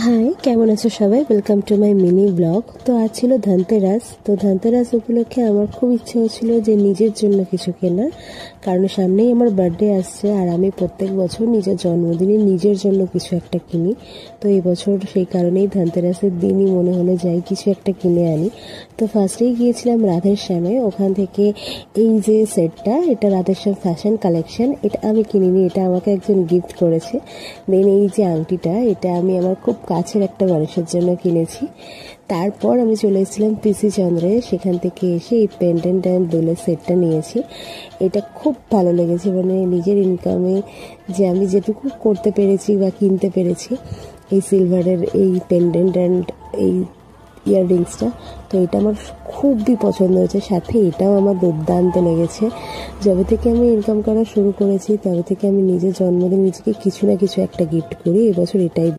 High, কেমন আছো সবাই? Welcome to my mini blog. তো আজ ছিল ধনতেরাস। তো ধনতেরাস উপলক্ষে আমার খুব ইচ্ছে হচ্ছিল যে নিজের জন্য কিছু কেনার, কারণ সামনেই আমার বার্থডে আসছে আর আমি প্রত্যেক বছর নিজের জন্মদিনে নিজের জন্য কিছু একটা কিনি। তো এই বছর সেই কারণেই ধনতেরাসের দিনই মনে হলো যাই কিছু একটা কিনে আনি। তো ফার্স্টেই গিয়েছিলাম রাধের শ্যামে। ওখান থেকে এই যে সেটটা, এটা রাধের শ্যাম ফ্যাশন কালেকশন, এটা আমি কিনিনি, এটা আমাকে একজন গিফট করেছে। দেন এই যে আংটিটা, এটা আমি আমার খুব কাছের একটা মানুষের জন্য কিনেছি। তারপর আমি চলে এসেছিলাম পিসি চন্দ্রে, সেখান থেকে এসে এই পেন্ডেন্ট অ্যান্ড দুলের সেটটা নিয়েছি। এটা খুব ভালো লেগেছে, মানে নিজের ইনকামে যে আমি যেটুকু করতে পেরেছি বা কিনতে পেরেছি এই সিলভারের এই পেন্ডেন্ট অ্যান্ড এই ইয়াররিংসটা, তো এটা আমার খুবই পছন্দ হয়েছে। সাথে এটাও আমার দুর্দান্ত লেগেছে। যবে থেকে আমি ইনকাম করা শুরু করেছি তবে থেকে আমি নিজের জন্মদিন নিজেকে কিছু না কিছু একটা গিফট করি। এবছর এটাই